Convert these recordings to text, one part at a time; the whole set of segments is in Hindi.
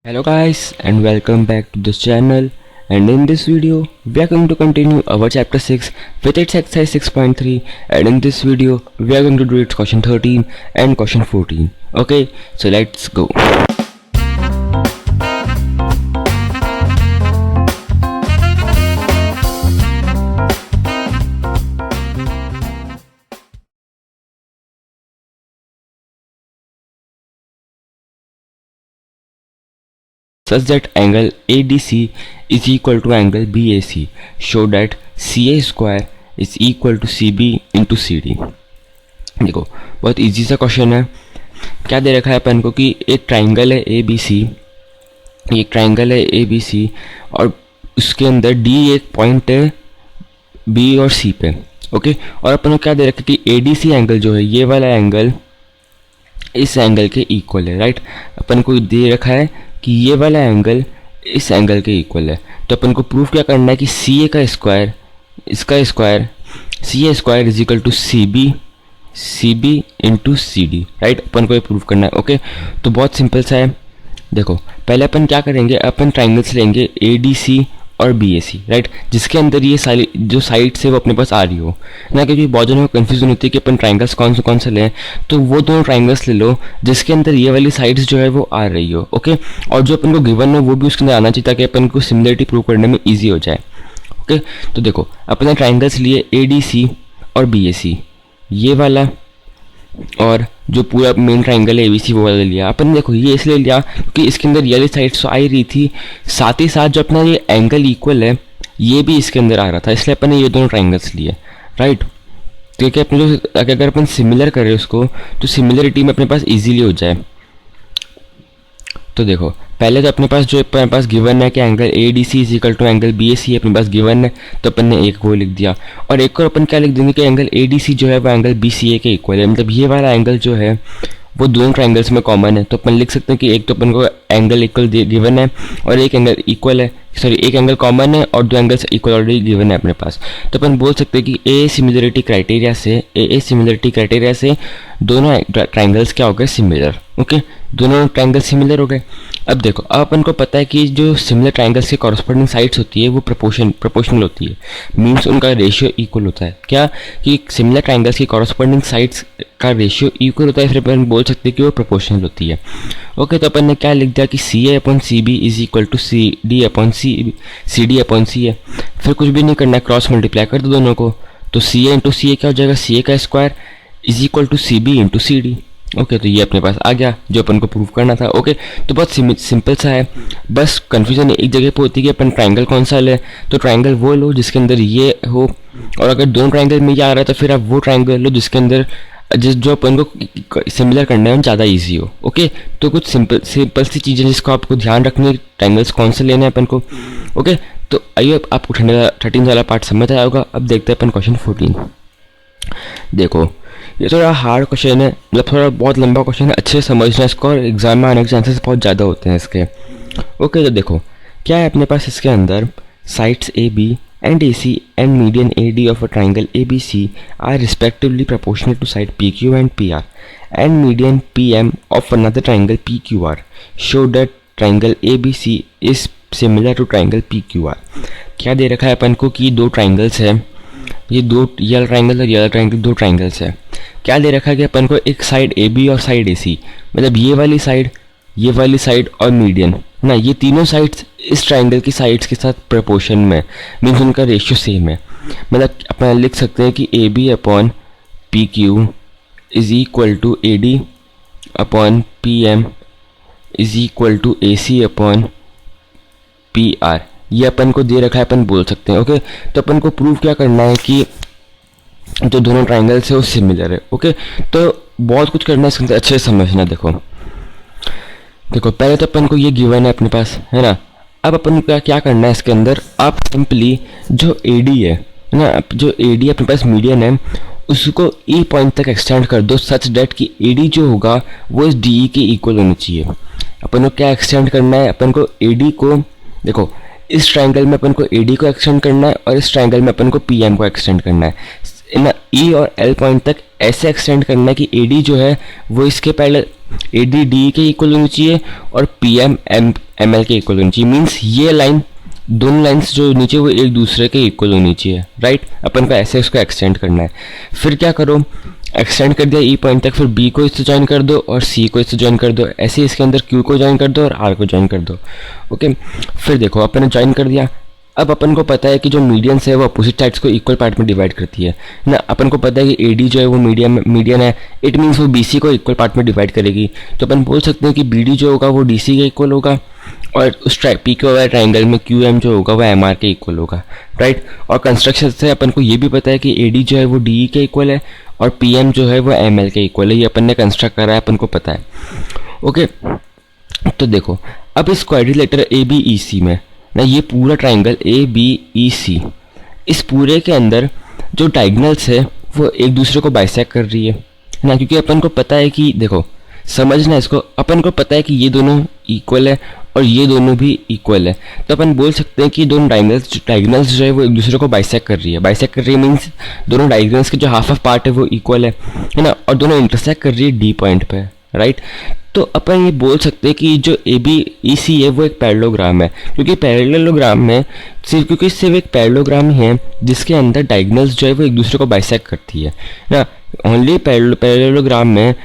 Hello guys and welcome back to this channel, and in this video we are going to continue our chapter 6 with its exercise 6.3, and in this video we are going to do its question 13 and question 14. Okay, so let's go. Such that angle ADC is equal to angle BAC, show that CA square is equal to CB into CD. देखो बहुत इजी सा क्वेश्चन है। क्या दे रखा है अपन को कि एक ट्राइंगल है ABC, एक ट्राइंगल है ABC और उसके अंदर D एक पॉइंट है B और C पे। ओके, और अपन को क्या दे रखा है कि ADC एंगल जो है ये वाला एंगल इस एंगल के इक्वल है, राइट। अपन को दे रखा है कि ये वाला एंगल इस एंगल के इक्वल है, तो अपन को प्रूफ क्या करना है कि सी ए का स्क्वायर इसका square C A square is equal to C B into C D, right. अपन को ये प्रूफ करना है। ओके, तो बहुत सिंपल सा है। देखो पहले अपन क्या करेंगे, अपन ट्राइंगल्स लेंगे ए डी सी और बी ए सी, राइट, जिसके अंदर ये सारी जो साइड्स है वो अपने पास आ रही हो ना, क्योंकि बहुत जनों को कन्फ्यूजन होती है कि अपन ट्राइंगल्स कौन से लें। तो वो दोनों ट्राइंगल्स ले लो जिसके अंदर ये वाली साइड्स जो है वो आ रही हो। ओके, और जो अपन को गिवन है वो भी उसके अंदर आना चाहिए ताकि अपन को सिमिलरिटी प्रूव करने में ईजी हो जाए। ओके, तो देखो अपने ट्राइंगल्स लिए ए डी सी और बी ए सी, ये वाला, और जो पूरा मेन ट्राइंगल है एबीसी वो वाला लिया अपन। देखो ये इसलिए लिया क्योंकि इसके अंदर ये वाली साइड तो आ ही रही थी, साथ ही साथ जो अपना ये एंगल इक्वल है ये भी इसके अंदर आ रहा था, इसलिए अपन ने ये दोनों ट्राइंगल्स लिए, राइट। क्योंकि अपने जो अगर अपन सिमिलर करें उसको तो सिमिलरिटी में अपने पास इजीली हो जाए। तो देखो पहले तो अपने पास जो अपने पास गिवन है कि angle A D C is equal to angle B A C अपने पास गिवन है, तो अपन ने एक वो लिख दिया, और एक और अपन क्या लिख देंगे कि एंगल ए डी सी जो है वो एंगल बी सी ए के इक्वल है। मतलब ये वाला एंगल जो है वो दोनों ट्राइंगल्स में कॉमन है, तो अपन लिख सकते हैं कि एक तो अपन को एंगल इक्वल गिवन है और एक एंगल इक्वल है, सॉरी एक एंगल कॉमन है और दो एंगल्स इक्वल ऑलरेडी गिवन है अपने पास। तो अपन बोल सकते हैं कि ए सिमिलरिटी क्राइटेरिया से दोनों ट्राइंगल्स क्या हो गए, सिमिलर। ओके, दोनों ट्राइंगल सिमिलर हो गए। अब देखो अब अपन को पता है कि जो सिमिलर ट्राइंगल्स की कॉरस्पॉन्डिंग साइड्स होती है वो प्रोपोर्शनल होती है, मीन्स उनका रेशियो इक्वल होता है। क्या कि सिमिलर ट्राइंगल्स की कॉरस्पॉन्डिंग साइड्स का रेशियो इक्वल होता है, फिर अपन बोल सकते हैं कि वो प्रोपोर्शनल होती है। ओके, तो अपन ने क्या लिख दिया कि C A upon C B is equal to C D upon C A. फिर कुछ भी नहीं करना है, क्रॉस मल्टीप्लाई कर दो दोनों को, तो सी ए इंटू सी ए क्या हो जाएगा, सी ए का square is equal to C B into C D. Okay, तो ये अपने पास आ गया जो अपन को प्रूव करना था। ओके, तो बहुत सिंपल सा है, बस कन्फ्यूजन एक जगह पे होती है कि अपन ट्राइंगल कौन सा ले, तो ट्राइंगल वो लो जिसके अंदर ये हो, और अगर दोनों ट्राइंगल में ये आ रहा है तो फिर आप वो ट्राइंगल लो जिसके अंदर जो अपन को सिमिलर करना है ज़्यादा ईजी हो। ओके, तो कुछ सिंपल सी चीज़ें जिसको आपको ध्यान रखनी है, ट्राइंगल्स कौन से लेने हैं अपन को। ओके, तो आइए आपको 13 वाला पार्ट समझ आया होगा। अब देखते हैं अपन क्वेश्चन 14। देखो ये थोड़ा हार्ड क्वेश्चन है, मतलब थोड़ा बहुत लंबा क्वेश्चन है, अच्छे से समझना इसको, और एग्जाम में आने के चांसेस बहुत ज़्यादा होते हैं इसके। ओके, तो देखो क्या है अपने पास इसके अंदर, sides A B and AC and median AD of a triangle ABC are respectively proportional to side PQ and PR, and median PM of another triangle PQR. Show that triangle ABC is similar to triangle PQR. क्या दे रखा है अपन को कि दो ट्राइंगल्स है, ये वाला ट्राइंगल और ये वाला ट्राइंगल, दो ट्राइंगल्स है। क्या दे रखा है कि अपन को एक साइड AB और साइड AC, मतलब ये वाली साइड और मीडियन ना, ये तीनों साइड्स इस ट्राइंगल की साइड्स के साथ प्रोपोर्शन में, मीन्स उनका रेशियो सेम है। मतलब अपन लिख सकते हैं कि A B upon P Q is equal to A D upon P M is equal to A C upon P R. ये अपन को दे रखा है, अपन बोल सकते हैं। ओके, तो अपन को प्रूव क्या करना है कि जो दोनों ट्राइंगल्स है वो सिमिलर है। ओके, तो बहुत कुछ करना है इसके अंदर, अच्छे से समझना। देखो पहले तो अपन को ये गिवन है अपने पास, है ना। अब अपन को क्या करना है इसके अंदर, आप सिंपली जो एडी है ना, जो एडी अपने पास मीडियन है उसको ई पॉइंट तक एक्सटेंड कर दो, सच डेट कि एडी जो होगा वो इस डी के इक्वल होनी चाहिए। अपन को क्या एक्सटेंड करना है, अपन को एडी को, देखो इस ट्राइंगल में अपन को एडी को एक्सटेंड करना है और इस ट्राइंगल में अपन को पीएम को एक्सटेंड करना है ना। ई और एल पॉइंट तक ऐसे एक्सटेंड करना है कि एडी जो है वो इसके पैरेलल ए डी डी के इक्वल होनी चाहिए और P M M M L के इक्वल होनी चाहिए। मीन्स ये लाइन, दोनों लाइंस जो नीचे वो एक दूसरे के इक्वल होनी चाहिए, राइट। अपन को ऐसे इसको एक्सटेंड करना है। फिर क्या करो, एक्सटेंड कर दिया ई पॉइंट तक, फिर बी को इससे ज्वाइन कर दो और सी को इससे ज्वाइन कर दो, ऐसे इसके अंदर क्यू को ज्वाइन कर दो और आर को ज्वाइन कर दो। ओके, फिर देखो अपन ने ज्वाइन कर दिया। अब अपन को पता है कि जो मीडियंस है वो अपोजिट साइड्स को इक्वल पार्ट में डिवाइड करती है ना। अपन को पता है कि एडी जो है वो मीडियन है, इट मीन्स वो बीसी को इक्वल पार्ट में डिवाइड करेगी। तो अपन बोल सकते हैं कि बीडी जो होगा वो डीसी के इक्वल होगा और उस पी क्यू वाले ट्राइंगल में क्यू एम जो होगा वो एम आर के इक्वल होगा, राइट। और कंस्ट्रक्शन से अपन को ये भी पता है कि एडी जो है वो डी के इक्वल है और पी एम जो है वो एम एल के इक्वल है। ये अपन ने कंस्ट्रक्ट करा है, अपन को पता है। ओके, तो देखो अब इस क्वाड्रिलेटरल ए बी ई सी में ना, ये पूरा ट्राइंगल ए बी ई सी, इस पूरे के अंदर जो डायगोनल्स है वो एक दूसरे को बाइसेक्ट कर रही है ना, क्योंकि अपन को पता है कि देखो समझना इसको, अपन को पता है कि ये दोनों इक्वल है और ये दोनों भी इक्वल है। तो अपन बोल सकते हैं कि दोनों डायगोनल्स जो है वो एक दूसरे को बाइसेक्ट कर रही है। बाइसेक्ट कर रही है मीन्स दोनों डायगोनल्स के जो हाफ ऑफ पार्ट है वो इक्वल है ना, और दोनों इंटरसेक्ट कर रही है डी पॉइंट पे, राइट। तो अपन ये बोल सकते हैं कि जो ए बी ई सी है वो एक पैरेललोग्राम है, क्योंकि पैरेललोग्राम में सिर्फ एक पैरेललोग्राम ही है जिसके अंदर डायगोनल्स जो है वो एक दूसरे को बाइसेक्ट करती है ना। ओनली पैरेललोग्राम में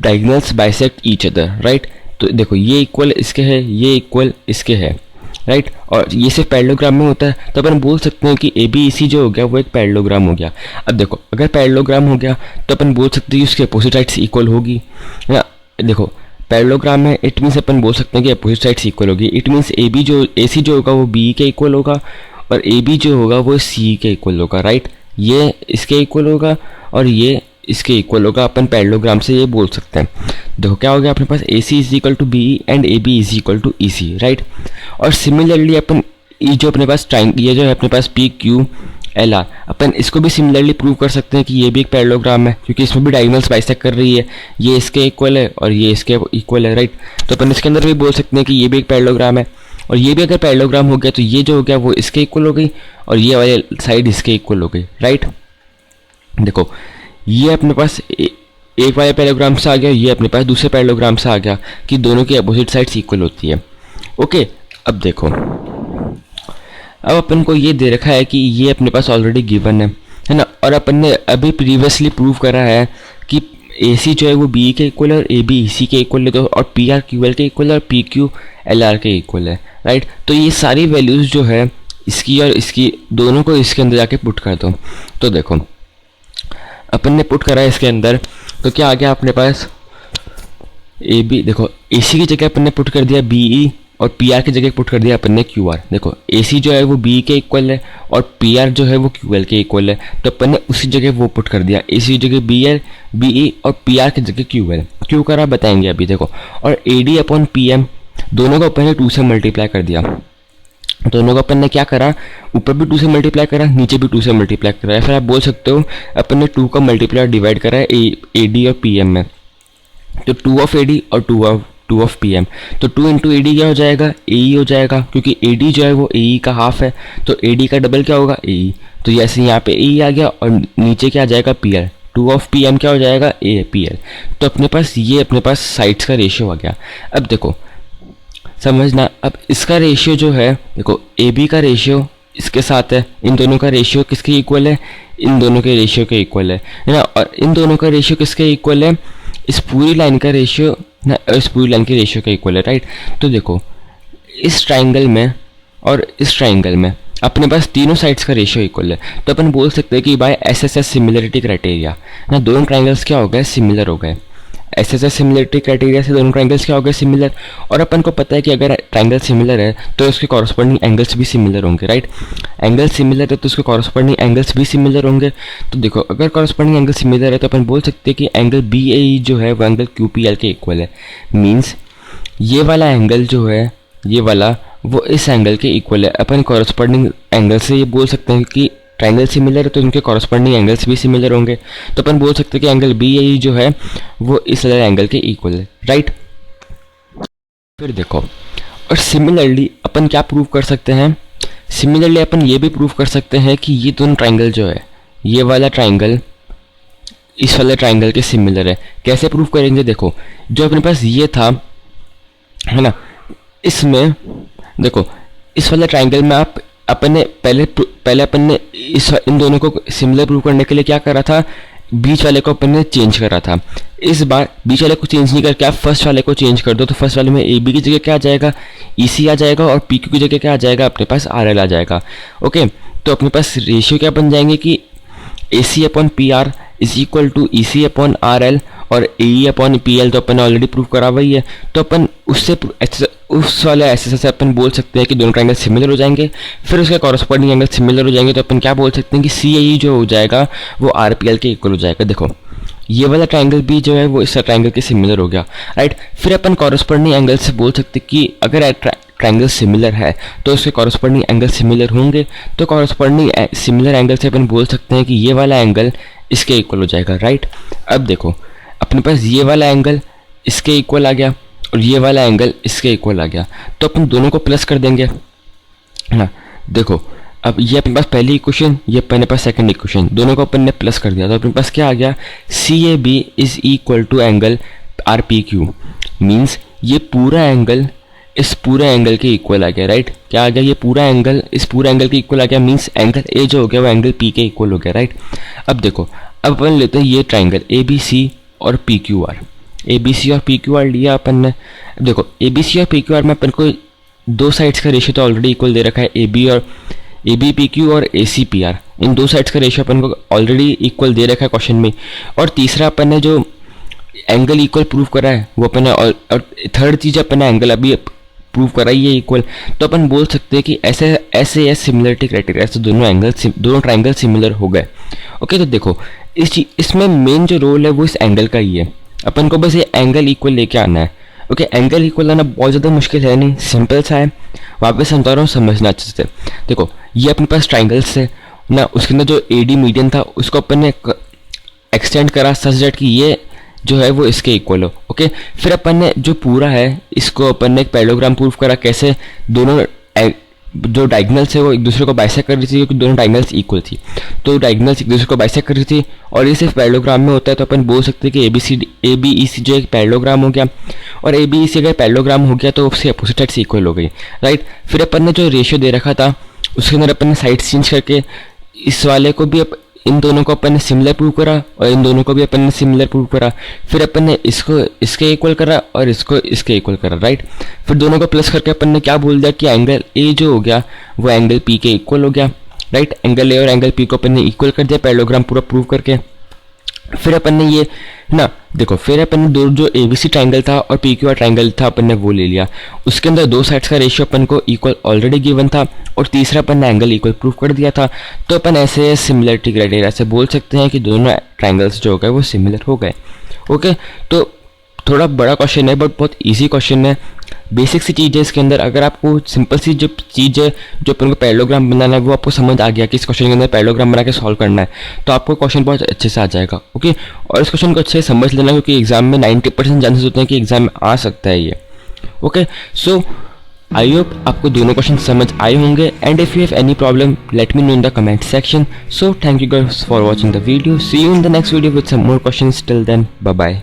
diagonals bisect each other, right. तो देखो ये इक्वल इसके है, ये इक्वल इसके है, राइट। और ये सिर्फ पैरेललोग्राम में होता है। तो अपन बोल सकते हैं कि ए बी ई सी जो हो गया वो एक पैरेललोग्राम हो गया। अब देखो अगर पैरेललोग्राम हो गया तो अपन बोल सकते हैं कि उसके अपोजिट साइड्स इक्वल होगी ना। देखो पैरेललोग्राम में इट मीन्स अपन बोल सकते हैं कि अपोजिट साइड्स इक्वल होगी। इट मीन्स ए बी जो ए सी जो होगा वो बी के इक्वल होगा और ए बी जो होगा वो सी के इक्वल होगा, राइट। ये इसके इक्वल होगा और ये इसके इक्वल होगा। अपन पैरेललोग्राम से ये बोल सकते हैं। देखो क्या हो गया अपने पास, A C is equal to B and A B is equal to E C, right. और सिमिलरली अपन ये जो अपने पास ये जो है अपने पास पी क्यू एल आर, अपन इसको भी सिमिलरली प्रूव कर सकते हैं कि ये भी एक पैरेललोग्राम है, क्योंकि इसमें भी डायगोनल्स बाइसेक्ट कर रही है। ये इसके इक्वल है और ये इसके इक्वल है, राइट। तो अपन इसके अंदर भी बोल सकते हैं कि ये भी एक पैरेललोग्राम है। और ये भी अगर पैरेललोग्राम हो गया तो ये जो हो गया वो इसके इक्वल हो गई और ये वाली साइड इसके इक्वल हो गई, राइट। देखो ये अपने पास एक वाले पैरेललोग्राम से आ गया, ये अपने पास दूसरे पैरेललोग्राम से आ गया कि दोनों की अपोजिट साइड्स इक्वल होती है। ओके, अब देखो अब अपन को ये दे रखा है कि ये अपने पास ऑलरेडी गिवन है ना। और अपन ने अभी प्रीवियसली प्रूव करा है कि ए सी जो है वो बी के इक्वल है और ए बी ई सी के इक्वल है, तो और पी आर क्यू एल के इक्वल है और पी क्यू एल आर के इक्वल है, राइट। तो ये सारी वैल्यूज़ जो है इसकी और इसकी दोनों को इसके अंदर जाके पुट कर दो। तो देखो अपन ने पुट करा है इसके अंदर, तो क्या आ गया अपने पास ए बी, देखो ए सी की जगह अपन ने पुट कर दिया बी ई और पी आर की जगह पुट कर दिया अपन ने क्यू आर। देखो ए सी जो है वो बी के इक्वल है और पी आर जो है वो क्यू एल के इक्वल है, तो अपन ने उसी जगह वो पुट कर दिया, ए सी की जगह बी एल बी ई और पी आर की जगह क्यू एल। क्यों करा बताएंगे अभी। देखो और A D upon P M दोनों को अपन ने 2 से मल्टीप्लाई कर दिया। दोनों को अपन ने क्या करा, ऊपर भी 2 से मल्टीप्लाई करा, नीचे भी 2 से मल्टीप्लाई करा है। फिर आप बोल सकते हो अपन ने 2 का मल्टीप्लाई डिवाइड करा है ए डी और पी एम में, तो 2 ऑफ ए डी और 2 ऑफ पी एम, तो 2 इंटू ए डी क्या हो जाएगा, ए ई हो जाएगा, क्योंकि ए डी जो है वो ए ई का हाफ है, तो ए डी का डबल क्या होगा ए ई। तो जैसे यहाँ पे ए ई आ गया और नीचे क्या आ जाएगा P L, 2 of P M क्या हो जाएगा ए पी एल। तो अपने पास साइड्स का रेशियो आ गया। अब देखो समझना, अब इसका रेशियो जो है, देखो ए बी का रेशियो इसके साथ है, इन दोनों का रेशियो किसके इक्वल है, इन दोनों के रेशियो के इक्वल है ना। और इन दोनों का रेशियो किसके इक्वल है, इस पूरी लाइन का रेशियो ना, इस पूरी लाइन के रेशियो का इक्वल है, राइट। तो देखो इस ट्राइंगल में और इस ट्राइंगल में अपने पास तीनों साइड्स का रेशियो इक्वल है। तो अपन बोल सकते हैं कि by S S S similarity criteria ना दोनों ट्राइंगल्स क्या हो गए, सिमिलर हो गए। S S S similarity criteria से दोनों ट्राइंगल्स क्या हो गए, सिमिलर। और अपन को पता है कि अगर ट्राइंगल सिमिलर है तो उसके कॉरस्पॉन्डिंग एंगल्स भी सिमिलर होंगे, राइट। एंगल सिमिलर है तो उसके कॉरस्पॉन्डिंग एंगल्स भी सिमिलर होंगे। तो देखो अगर कॉरस्पॉन्डिंग एंगल सिमिलर है तो अपन बोल सकते हैं कि एंगल बी ए ई जो है वो एंगल क्यू पी एल के इक्वल है। मीन्स ये वाला एंगल जो है, ये वाला वो इस एंगल के इक्वल है। अपन कॉरस्पॉन्डिंग एंगल से ये बोल सकते हैं कि ट्राइंगल सिमिलर है तो उनके कॉरस्पॉन्डिंग एंगल्स भी सिमिलर होंगे। तो अपन बोल सकते हैं कि एंगल बी ए जो है वो इस वाले एंगल के इक्वल है, राइट। फिर देखो और सिमिलरली अपन क्या प्रूव कर सकते हैं, सिमिलरली अपन ये भी प्रूव कर सकते हैं कि ये दोनों ट्राइंगल जो है, ये वाला ट्राइंगल इस वाले ट्राइंगल के सिमिलर है। कैसे प्रूव करेंगे? देखो, जो अपने पास ये था, है ना, इसमें देखो इस वाले ट्राइंगल में आप अपन ने पहले अपन ने इन दोनों को सिमिलर प्रूव करने के लिए क्या करा था, बीच वाले को अपन ने चेंज करा था। इस बार बीच वाले को चेंज नहीं करके आप फर्स्ट वाले को चेंज कर दो, तो फर्स्ट वाले में ए बी की जगह क्या आ जाएगा, ई सी आ जाएगा, और पी क्यू की जगह क्या आ जाएगा, अपने पास आर एल आ जाएगा। ओके, तो अपने पास रेशियो क्या बन जाएंगे कि A C upon P R is equal to E C upon R L, और A E upon P L तो अपन ने ऑलरेडी प्रूव करा हुआ ही है। तो अपन उससे उस वाले ऐसे से अपन बोल सकते हैं कि दोनों ट्राइंगल सिमिलर हो जाएंगे, फिर उसके कॉरस्पॉन्डिंग एंगल सिमिलर हो जाएंगे, तो अपन क्या बोल सकते हैं कि सी ए ई जो हो जाएगा वो आर पी एल के इक्वल हो जाएगा। देखो, ये वाला ट्राइंगल भी जो है वो इस ट्राइंगल के सिमिलर हो गया, राइट। फिर अपन कॉरस्पॉन्डिंग एंगल से बोल सकते हैं कि अगर ट्राइंगल सिमिलर है तो उसके कॉरस्पॉन्डिंग एंगल सिमिलर होंगे, तो कॉरस्पॉन्डिंग सिमिलर एंगल से अपन बोल सकते हैं कि ये वाला एंगल इसके इक्वल हो जाएगा, राइट। अब देखो, अपने पास ये वाला एंगल इसके इक्वल आ गया और ये वाला एंगल इसके इक्वल आ गया, तो अपन दोनों को प्लस कर देंगे, है ना। देखो, अब ये अपने पास पहली इक्वेशन, ये अपने पास सेकंड इक्वेशन, दोनों को अपन ने प्लस कर दिया, तो अपने पास क्या आ गया, C A B is equal to angle R P Q. Means ये पूरा एंगल इस पूरे एंगल के इक्वल आ गया, राइट। क्या आ गया, ये पूरा एंगल इस पूरे एंगल के इक्वल आ गया, मीन्स एंगल ए जो हो गया वो एंगल पी के इक्वल हो गया, राइट। अब देखो, अब अपन लेते हैं ये ट्राइंगल ए बी सी और P Q R. A B C और पी क्यू आर लिया अपन ने। अब देखो, ए बी सी और पी क्यू आर में अपन को दो साइड्स का रेशियो तो ऑलरेडी इक्वल दे रखा है, ए बी पी क्यू और ए सी पी आर, इन दो साइड्स का रेशियो अपन को ऑलरेडी इक्वल दे रखा है क्वेश्चन में। और तीसरा अपन ने जो एंगल इक्वल प्रूव करा है वो अपन ने, और थर्ड चीज़ अपन ने एंगल अभी प्रूव करा ही है इक्वल, तो अपन बोल सकते हैं कि ऐसे सिमिलरिटी क्राइटेरिया से दोनों ट्राइंगल सिमिलर हो गए। ओके, तो देखो इसमें मेन जो रोल है वो इस एंगल का ही है, अपन को बस ये एंगल इक्वल लेके आना है। ओके, एंगल इक्वल लाना बहुत ज़्यादा मुश्किल है नहीं, सिंपल सा है। वापस समझा रहा हूँ, समझना अच्छे से। देखो, ये अपने पास ट्राइंगल्स है ना, उसके अंदर जो ए डी मीडियन था उसको अपन ने एक्सटेंड करा सच दैट कि ये जो है वो इसके इक्वल हो। ओके, फिर अपन ने जो पूरा है इसको अपन ने एक पैरेललोग्राम प्रूव करा, कैसे दोनों जो डायगोनल्स है वो एक दूसरे को बाइसेक्ट कर रही थी, क्योंकि दोनों डायगोनल्स इक्वल थी, तो डायगोनल्स एक दूसरे को बाइसेक्ट कर रही थी, और ये सिर्फ पैरेललोग्राम में होता है। तो अपन बोल सकते हैं कि ए बी ई सी जो एक पैरेललोग्राम हो गया, और ए बी ई सी अगर पैरेललोग्राम हो गया तो उससे अपोजिट साइड से इक्वल हो गई, राइट। फिर अपन ने जो रेशियो दे रखा था उसके अंदर अपन ने साइड चेंज करके इस वाले को भी इन दोनों को अपन ने सिमिलर प्रूव करा, और इन दोनों को भी अपन ने सिमिलर प्रूव करा। फिर अपन ने इसको इसके इक्वल करा और इसको इसके इक्वल करा, राइट। फिर दोनों को प्लस करके अपन ने क्या बोल दिया कि एंगल ए जो हो गया वो एंगल पी के इक्वल हो गया, राइट। एंगल ए और एंगल पी को अपन ने इक्वल कर दिया पैरेललोग्राम पूरा प्रूव करके। फिर अपन ने ये ना, देखो, फिर अपन ने दो जो ए बी सी ट्राइंगल था और पी क्यू आर ट्राइंगल था अपन ने वो ले लिया, उसके अंदर दो साइड्स का रेशियो अपन को इक्वल ऑलरेडी गिवन था, और तीसरा अपन ने एंगल इक्वल प्रूव कर दिया था। तो अपन ऐसे सिमिलरिटी क्राइटेरिया से बोल सकते हैं कि दोनों ट्राइंगल्स जो हो गए वो सिमिलर हो गए। ओके, तो थोड़ा बड़ा क्वेश्चन है बट बहुत ईजी क्वेश्चन है, बेसिक सी चीज़ है इसके अंदर। अगर आपको सिंपल सी जो चीज़ है जो अपन को पैरेललोग्राम बनाना है वो आपको समझ आ गया कि इस क्वेश्चन के अंदर पैरेललोग्राम बना के सॉल्व करना है, तो आपको क्वेश्चन बहुत अच्छे से आ जाएगा। ओके, और इस क्वेश्चन को अच्छे से समझ लेना, क्योंकि एग्जाम में 90% चांसेस होते हैं कि एग्जाम में आ सकता है ये। ओके, सो आई होप आपको दोनों क्वेश्चन समझ आए होंगे, and if you have any problem let me know in the comment section. So thank you guys for watching the video, see you in the next video with some more questions, till then bye bye.